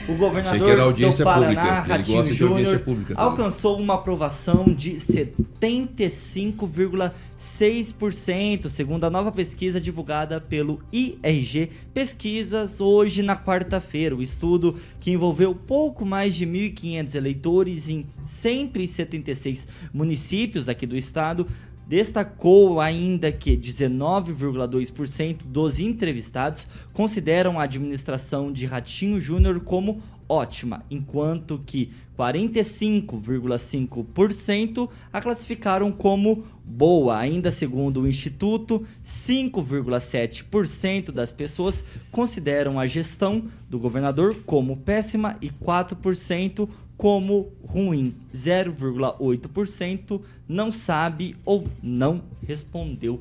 O governador Achei que era audiência do Paraná, pública. Ele Ratinho gosta de audiência Júnior, pública também. alcançou uma aprovação de 75,6%, segundo a nova pesquisa divulgada pelo IRG Pesquisas hoje na quarta-feira. O estudo, que envolveu pouco mais de 1.500 eleitores em 176 municípios aqui do estado, destacou ainda que 19,2% dos entrevistados consideram a administração de Ratinho Júnior como ótima, enquanto que 45,5% a classificaram como boa. Ainda segundo o Instituto, 5,7% das pessoas consideram a gestão do governador como péssima e 4% como ruim. 0,8% não sabe ou não respondeu.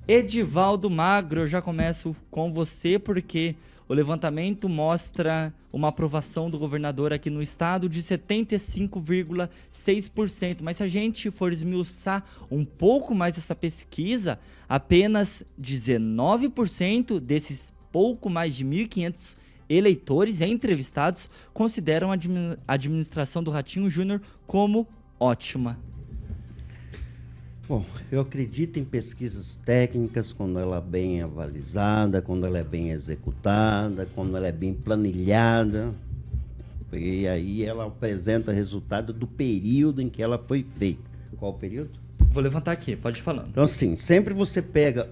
Edivaldo Magro, eu já começo com você porque o levantamento mostra uma aprovação do governador aqui no estado de 75,6%. Mas se a gente for esmiuçar um pouco mais essa pesquisa, apenas 19% desses pouco mais de 1.500 eleitores e entrevistados consideram a administração do Ratinho Júnior como ótima. Bom, eu acredito em pesquisas técnicas quando ela é bem avalizada, quando ela é bem executada, quando ela é bem planilhada. E aí ela apresenta resultado do período em que ela foi feita. Qual o período? Vou levantar aqui, pode ir falando. Então, assim, sempre você pega...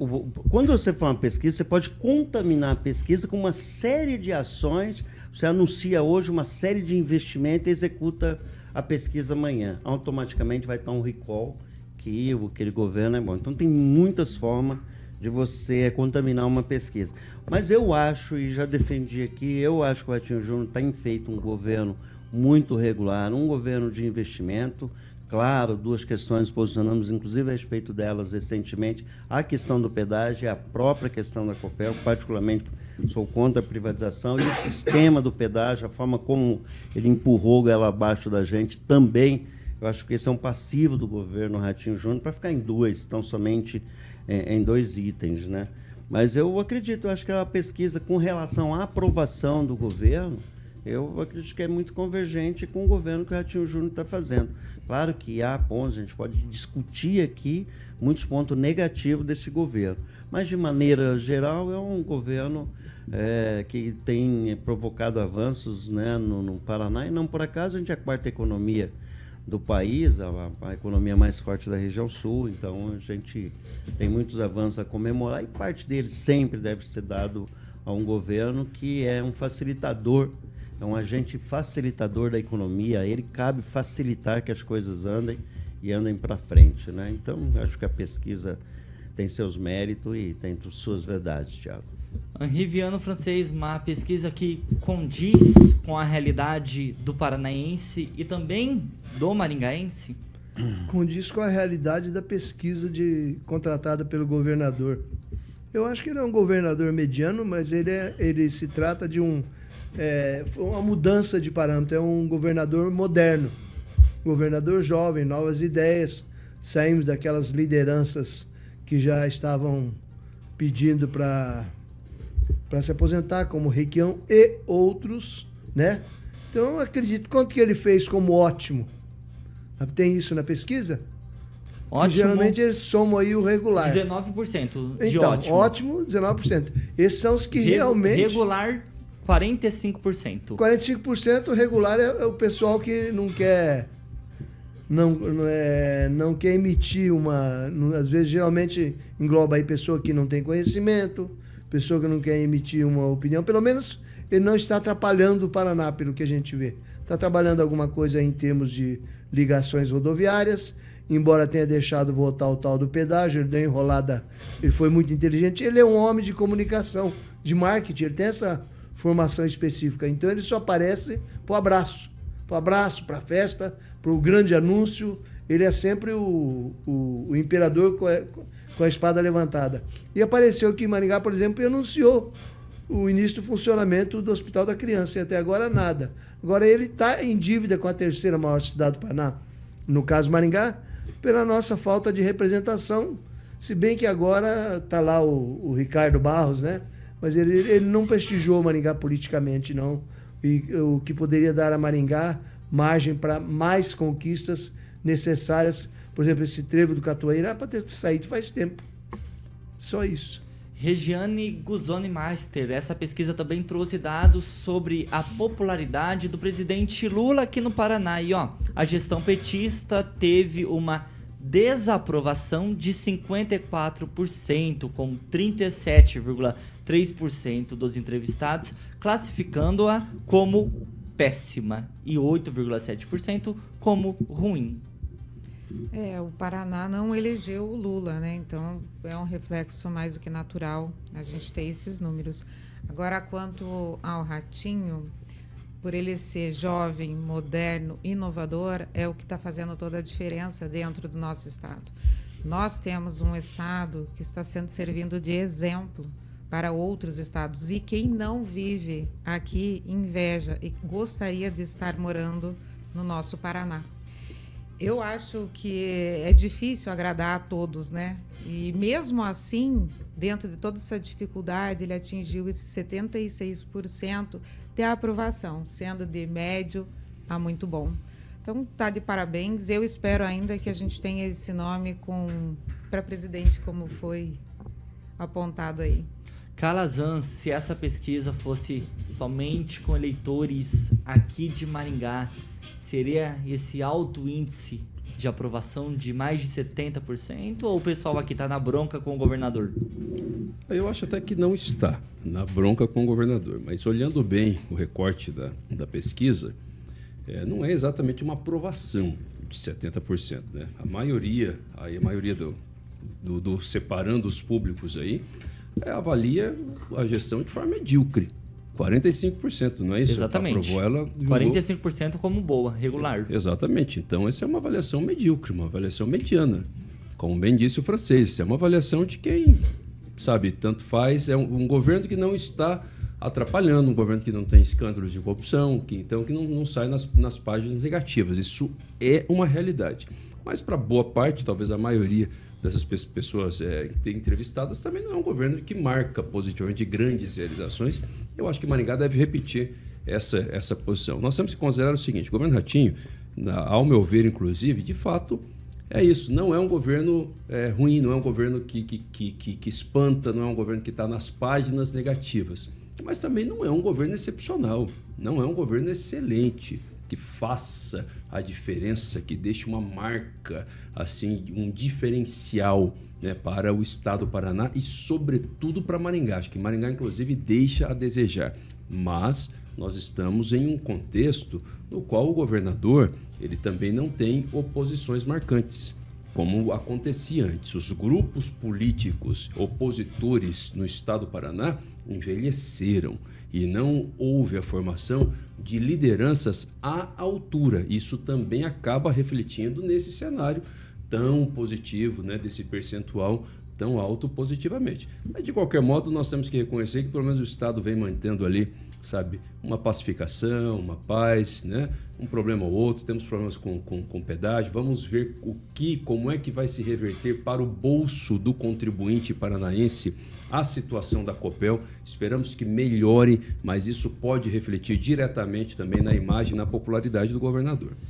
Quando você faz uma pesquisa, você pode contaminar a pesquisa com uma série de ações. Você anuncia hoje uma série de investimentos e executa a pesquisa amanhã. Automaticamente vai estar um recall que aquele governo é bom. Então, tem muitas formas de você contaminar uma pesquisa. Mas eu acho, e já defendi aqui, eu acho que o Ratinho Júnior tem feito um governo muito regular, um governo de investimento. Claro, duas questões posicionamos, inclusive a respeito delas recentemente, a questão do pedágio e a própria questão da Copel. Particularmente sou contra a privatização, e o sistema do pedágio, a forma como ele empurrou ela abaixo da gente também. Eu acho que esse é um passivo do governo Ratinho Júnior para ficar em dois, tão somente em dois itens, né? Mas eu acredito, eu acho que a pesquisa com relação à aprovação do governo, eu acredito que é muito convergente com o governo que o Ratinho Júnior está fazendo. Claro que há pontos, a gente pode discutir aqui muitos pontos negativos desse governo, mas de maneira geral é um governo que tem provocado avanços, né, no Paraná, e não por acaso a gente é a quarta economia do país, a economia mais forte da região sul. Então a gente tem muitos avanços a comemorar, e parte deles sempre deve ser dado a um governo que é um facilitador, é um agente facilitador da economia. A ele cabe facilitar que as coisas andem para frente, né? Então acho que a pesquisa tem seus méritos e tem suas verdades, Thiago. Henri Viano Francês, uma pesquisa que condiz com a realidade do paranaense e também do maringaense? Condiz com a realidade da pesquisa contratada pelo governador. Eu acho que ele é um governador mediano, mas ele se trata de uma mudança de parâmetro. É um governador moderno, governador jovem, novas ideias. Saímos daquelas lideranças que já estavam pedindo para se aposentar, como Requião e outros, né? Então, eu acredito. Quanto que ele fez como ótimo? Tem isso na pesquisa? Ótimo. Que geralmente eles somam aí o regular. 19% de então, ótimo. Ótimo, 19%. Esses são os que realmente... Regular, 45%. 45% regular é o pessoal que não quer... Não quer emitir às vezes, geralmente, engloba aí pessoa que não tem conhecimento, pessoa que não quer emitir uma opinião. Pelo menos ele não está atrapalhando o Paraná, pelo que a gente vê. Está trabalhando alguma coisa em termos de ligações rodoviárias, embora tenha deixado votar o tal do pedágio. Ele deu enrolada, ele foi muito inteligente. Ele é um homem de comunicação, de marketing, ele tem essa formação específica. Então ele só aparece para o abraço, para a festa, para o grande anúncio. Ele é sempre o imperador com a espada levantada. E apareceu aqui em Maringá, por exemplo, e anunciou o início do funcionamento do Hospital da Criança, e até agora nada. Agora ele está em dívida com a terceira maior cidade do Paraná, no caso Maringá, pela nossa falta de representação, se bem que agora está lá o Ricardo Barros, né? Mas ele não prestigiou Maringá politicamente, não. e o que poderia dar a Maringá margem para mais conquistas necessárias. Por exemplo, esse trevo do Catuaí era para ter saído faz tempo. Só isso. Regiane Guzoni Master, essa pesquisa também trouxe dados sobre a popularidade do presidente Lula aqui no Paraná. E ó, a gestão petista teve uma desaprovação de 54%, com 37,3% dos entrevistados classificando-a como péssima e 8,7% como ruim. O Paraná não elegeu o Lula, né? Então é um reflexo mais do que natural a gente ter esses números. Agora, quanto ao Ratinho, por ele ser jovem, moderno, inovador, é o que está fazendo toda a diferença dentro do nosso estado. Nós temos um estado que está sendo servindo de exemplo para outros estados, e quem não vive aqui inveja e gostaria de estar morando no nosso Paraná. Eu acho que é difícil agradar a todos, né? E mesmo assim, dentro de toda essa dificuldade, ele atingiu esse 76% de aprovação, sendo de médio a muito bom. Então, tá de parabéns. Eu espero ainda que a gente tenha esse nome para presidente, como foi apontado aí. Calazans, se essa pesquisa fosse somente com eleitores aqui de Maringá, seria esse alto índice de aprovação de mais de 70%, ou o pessoal aqui está na bronca com o governador? Eu acho até que não está na bronca com o governador, mas olhando bem o recorte da pesquisa, não é exatamente uma aprovação de 70%. Né? A maioria do separando os públicos aí, avalia a gestão de forma medíocre. 45%, não é isso? Exatamente. Aprovou ela, 45% como boa, regular. Exatamente. Então, essa é uma avaliação medíocre, uma avaliação mediana. Como bem disse o francês, é uma avaliação de quem, sabe, tanto faz. É um governo que não está atrapalhando, um governo que não tem escândalos de corrupção, que não sai nas páginas negativas. Isso é uma realidade. Mas, para boa parte, talvez a maioria dessas pessoas entrevistadas, também não é um governo que marca positivamente grandes realizações. Eu acho que Maringá deve repetir essa posição. Nós temos que considerar o seguinte: o governo Ratinho, ao meu ver, inclusive, de fato, é isso. Não é um governo ruim, não é um governo que espanta, não é um governo que está nas páginas negativas. Mas também não é um governo excepcional, não é um governo excelente, que faça a diferença, que deixe uma marca, assim, um diferencial, né, para o estado do Paraná e, sobretudo, para Maringá. Acho que Maringá, inclusive, deixa a desejar. Mas nós estamos em um contexto no qual o governador ele também não tem oposições marcantes, como acontecia antes. Os grupos políticos opositores no estado do Paraná envelheceram e não houve a formação de lideranças à altura. Isso também acaba refletindo nesse cenário tão positivo, né, desse percentual tão alto positivamente. Mas, de qualquer modo, nós temos que reconhecer que pelo menos o Estado vem mantendo ali, sabe, uma pacificação, uma paz, né? Um problema ou outro, temos problemas com pedágio. Vamos ver como é que vai se reverter para o bolso do contribuinte paranaense a situação da Copel. Esperamos que melhore, mas isso pode refletir diretamente também na imagem e na popularidade do governador.